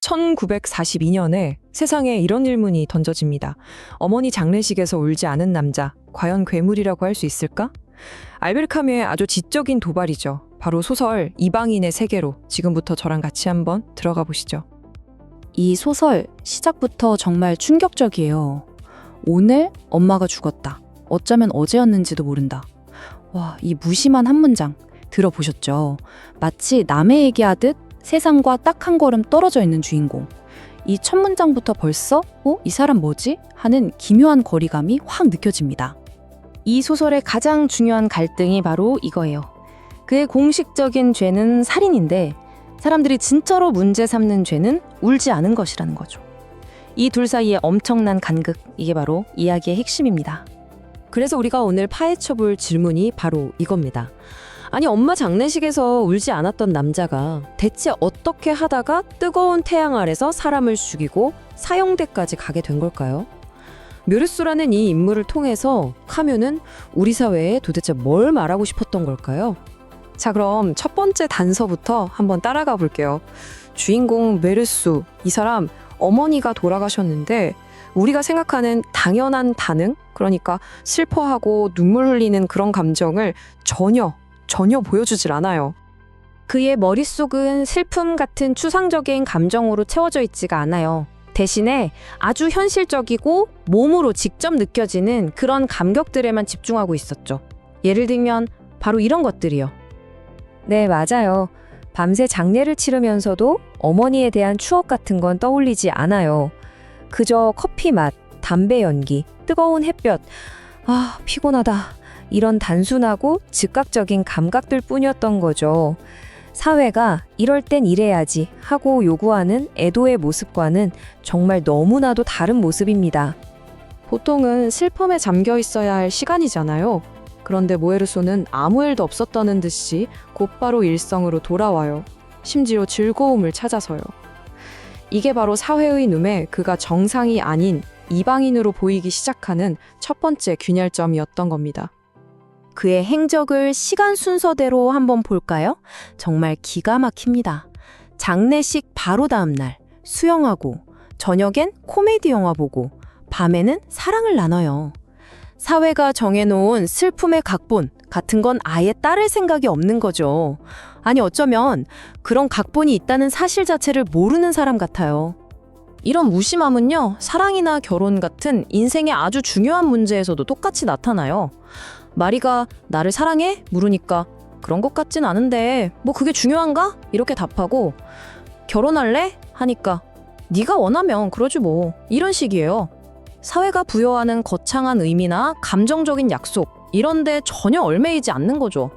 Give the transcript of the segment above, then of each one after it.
1942년에 세상에 이런 질문이 던져집니다. 어머니 장례식에서 울지 않은 남자, 과연 괴물이라고 할 수 있을까? 알베르 카뮈의 아주 지적인 도발이죠. 바로 소설 이방인의 세계로 지금부터 저랑 같이 한번 들어가 보시죠. 이 소설 시작부터 정말 충격적이에요. 오늘 엄마가 죽었다. 어쩌면 어제였는지도 모른다. 와, 이 무심한 한 문장 들어보셨죠? 마치 남의 얘기하듯 세상과 딱 한 걸음 떨어져 있는 주인공. 이 첫 문장부터 벌써 이 사람 뭐지? 하는 기묘한 거리감이 확 느껴집니다. 이 소설의 가장 중요한 갈등이 바로 이거예요. 그의 공식적인 죄는 살인인데 사람들이 진짜로 문제 삼는 죄는 울지 않은 것이라는 거죠. 이 둘 사이의 엄청난 간극, 이게 바로 이야기의 핵심입니다. 그래서 우리가 오늘 파헤쳐볼 질문이 바로 이겁니다. 아니, 엄마 장례식에서 울지 않았던 남자가 대체 어떻게 하다가 뜨거운 태양 아래서 사람을 죽이고 사형대까지 가게 된 걸까요? 묘르소라는 이 인물을 통해서 카뮈는 우리 사회에 도대체 뭘 말하고 싶었던 걸까요? 자, 그럼 첫 번째 단서부터 한번 따라가 볼게요. 주인공 메르수, 이 사람 어머니가 돌아가셨는데 우리가 생각하는 당연한 반응, 그러니까 슬퍼하고 눈물 흘리는 그런 감정을 전혀 보여주질 않아요. 그의 머릿속은 슬픔 같은 추상적인 감정으로 채워져 있지가 않아요. 대신에 아주 현실적이고 몸으로 직접 느껴지는 그런 감격들에만 집중하고 있었죠. 예를 들면 바로 이런 것들이요. 네, 맞아요. 밤새 장례를 치르면서도 어머니에 대한 추억 같은 건 떠올리지 않아요. 그저 커피 맛, 담배 연기, 뜨거운 햇볕, 피곤하다. 이런 단순하고 즉각적인 감각들 뿐이었던 거죠. 사회가 이럴 땐 이래야지 하고 요구하는 애도의 모습과는 정말 너무나도 다른 모습입니다. 보통은 슬픔에 잠겨 있어야 할 시간이잖아요. 그런데 모에르소는 아무 일도 없었다는 듯이 곧바로 일성으로 돌아와요. 심지어 즐거움을 찾아서요. 이게 바로 사회의 눈에 그가 정상이 아닌 이방인으로 보이기 시작하는 첫 번째 균열점이었던 겁니다. 그의 행적을 시간 순서대로 한번 볼까요? 정말 기가 막힙니다. 장례식 바로 다음 날 수영하고, 저녁엔 코미디 영화 보고, 밤에는 사랑을 나눠요. 사회가 정해놓은 슬픔의 각본 같은 건 아예 따를 생각이 없는 거죠. 아니, 어쩌면 그런 각본이 있다는 사실 자체를 모르는 사람 같아요. 이런 무심함은요, 사랑이나 결혼 같은 인생의 아주 중요한 문제에서도 똑같이 나타나요. 마리가 나를 사랑해? 물으니까 그런 것 같진 않은데 뭐 그게 중요한가? 이렇게 답하고, 결혼할래? 하니까 네가 원하면 그러지 뭐, 이런 식이에요. 사회가 부여하는 거창한 의미나 감정적인 약속, 이런데 전혀 얽매이지 않는 거죠.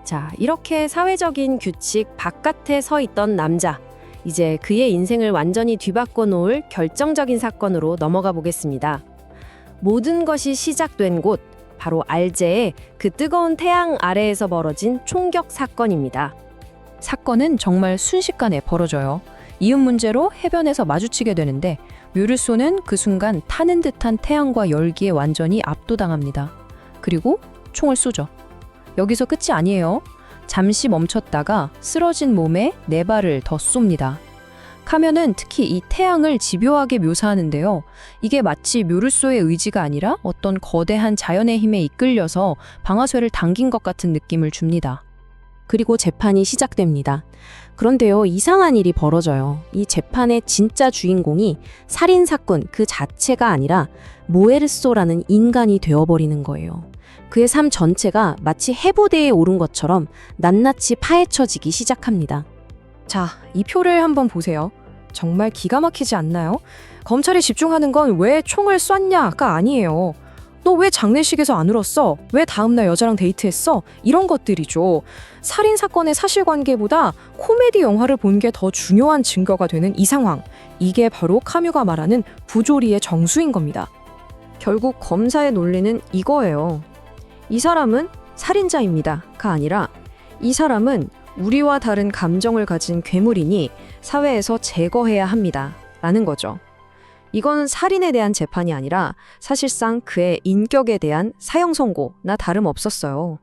자, 이렇게 사회적인 규칙 바깥에 서 있던 남자, 이제 그의 인생을 완전히 뒤바꿔 놓을 결정적인 사건으로 넘어가 보겠습니다. 모든 것이 시작된 곳, 바로 알제의 그 뜨거운 태양 아래에서 벌어진 총격 사건입니다. 사건은 정말 순식간에 벌어져요. 이웃 문제로 해변에서 마주치게 되는데 묘르소는 그 순간 타는 듯한 태양과 열기에 완전히 압도당합니다. 그리고 총을 쏘죠. 여기서 끝이 아니에요. 잠시 멈췄다가 쓰러진 몸에 4발을 더 쏩니다. 카뮈는 특히 이 태양을 집요하게 묘사하는데요. 이게 마치 묘르소의 의지가 아니라 어떤 거대한 자연의 힘에 이끌려서 방아쇠를 당긴 것 같은 느낌을 줍니다. 그리고 재판이 시작됩니다. 그런데요, 이상한 일이 벌어져요. 이 재판의 진짜 주인공이 살인사건 그 자체가 아니라 모에르소라는 인간이 되어버리는 거예요. 그의 삶 전체가 마치 해부대에 오른 것처럼 낱낱이 파헤쳐지기 시작합니다. 자, 이 표를 한번 보세요. 정말 기가 막히지 않나요? 검찰이 집중하는 건 왜 총을 쐈냐가 아니에요. 너 왜 장례식에서 안 울었어? 왜 다음날 여자랑 데이트했어? 이런 것들이죠. 살인사건의 사실관계보다 코미디 영화를 본 게 더 중요한 증거가 되는 이 상황. 이게 바로 카뮈가 말하는 부조리의 정수인 겁니다. 결국 검사의 논리는 이거예요. 이 사람은 살인자입니다가 아니라 이 사람은 우리와 다른 감정을 가진 괴물이니 사회에서 제거해야 합니다. 라는 거죠. 이건 살인에 대한 재판이 아니라 사실상 그의 인격에 대한 사형 선고나 다름없었어요.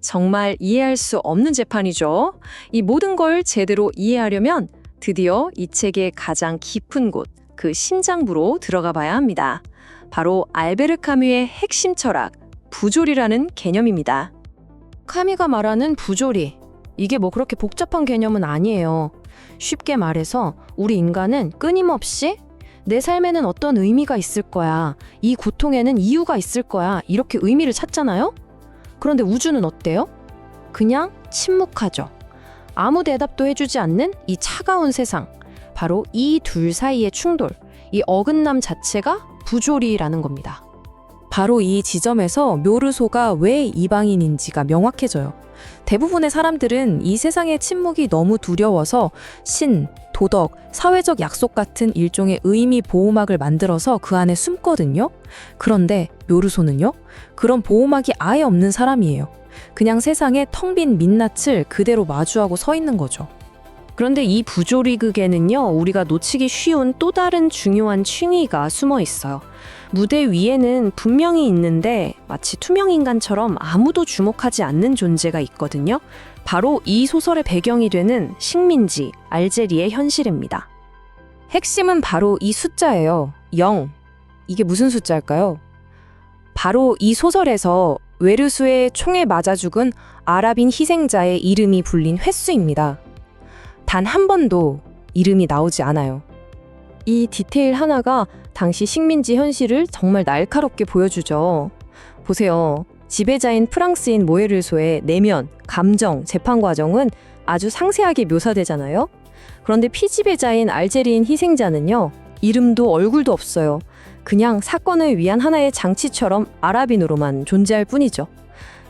정말 이해할 수 없는 재판이죠. 이 모든 걸 제대로 이해하려면 드디어 이 책의 가장 깊은 곳, 그 심장부로 들어가 봐야 합니다. 바로 알베르 카뮈의 핵심 철학, 부조리라는 개념입니다. 카뮈가 말하는 부조리, 이게 뭐 그렇게 복잡한 개념은 아니에요. 쉽게 말해서 우리 인간은 끊임없이 내 삶에는 어떤 의미가 있을 거야, 이 고통에는 이유가 있을 거야, 이렇게 의미를 찾잖아요? 그런데 우주는 어때요? 그냥 침묵하죠. 아무 대답도 해주지 않는 이 차가운 세상, 바로 이 둘 사이의 충돌, 이 어긋남 자체가 부조리라는 겁니다. 바로 이 지점에서 묘르소가 왜 이방인인지가 명확해져요. 대부분의 사람들은 이 세상의 침묵이 너무 두려워서 신, 도덕, 사회적 약속 같은 일종의 의미 보호막을 만들어서 그 안에 숨거든요. 그런데 묘르소는요? 그런 보호막이 아예 없는 사람이에요. 그냥 세상에 텅 빈 민낯을 그대로 마주하고 서 있는 거죠. 그런데 이 부조리극에는요, 우리가 놓치기 쉬운 또 다른 중요한 층위가 숨어 있어요. 무대 위에는 분명히 있는데 마치 투명 인간처럼 아무도 주목하지 않는 존재가 있거든요. 바로 이 소설의 배경이 되는 식민지 알제리의 현실입니다. 핵심은 바로 이 숫자예요. 0. 이게 무슨 숫자일까요? 바로 이 소설에서 웨르수의 총에 맞아 죽은 아랍인 희생자의 이름이 불린 횟수입니다. 단 한 번도 이름이 나오지 않아요. 이 디테일 하나가 당시 식민지 현실을 정말 날카롭게 보여주죠. 보세요. 지배자인 프랑스인 모에르소의 내면, 감정, 재판 과정은 아주 상세하게 묘사되잖아요. 그런데 피지배자인 알제리인 희생자는요, 이름도 얼굴도 없어요. 그냥 사건을 위한 하나의 장치처럼 아랍인으로만 존재할 뿐이죠.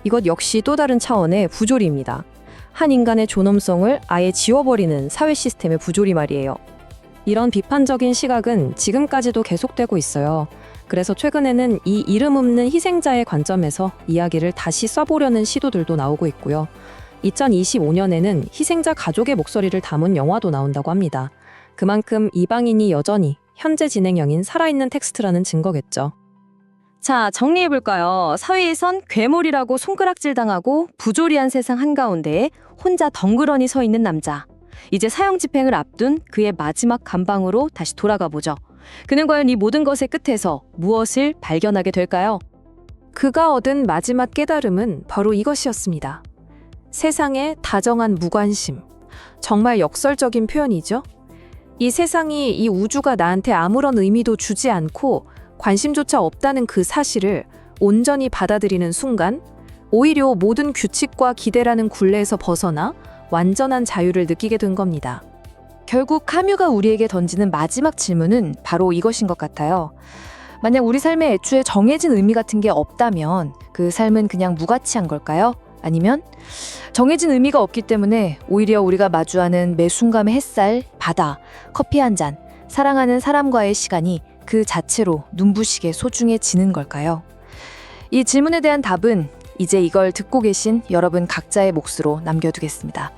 이것 역시 또 다른 차원의 부조리입니다. 한 인간의 존엄성을 아예 지워버리는 사회 시스템의 부조리 말이에요. 이런 비판적인 시각은 지금까지도 계속되고 있어요. 그래서 최근에는 이 이름 없는 희생자의 관점에서 이야기를 다시 써보려는 시도들도 나오고 있고요. 2025년에는 희생자 가족의 목소리를 담은 영화도 나온다고 합니다. 그만큼 이방인이 여전히 현재 진행형인 살아있는 텍스트라는 증거겠죠. 자, 정리해볼까요? 사회에선 괴물이라고 손가락질 당하고 부조리한 세상 한가운데에 혼자 덩그러니 서 있는 남자. 이제 사형 집행을 앞둔 그의 마지막 감방으로 다시 돌아가 보죠. 그는 과연 이 모든 것의 끝에서 무엇을 발견하게 될까요? 그가 얻은 마지막 깨달음은 바로 이것이었습니다. 세상의 다정한 무관심. 정말 역설적인 표현이죠. 이 세상이, 이 우주가 나한테 아무런 의미도 주지 않고 관심조차 없다는 그 사실을 온전히 받아들이는 순간, 오히려 모든 규칙과 기대라는 굴레에서 벗어나 완전한 자유를 느끼게 된 겁니다. 결국 카뮤가 우리에게 던지는 마지막 질문은 바로 이것인 것 같아요. 만약 우리 삶에 애초에 정해진 의미 같은 게 없다면 그 삶은 그냥 무가치한 걸까요? 아니면 정해진 의미가 없기 때문에 오히려 우리가 마주하는 매 순간의 햇살, 바다, 커피 한 잔, 사랑하는 사람과의 시간이 그 자체로 눈부시게 소중해지는 걸까요? 이 질문에 대한 답은 이제 이걸 듣고 계신 여러분 각자의 몫으로 남겨두겠습니다.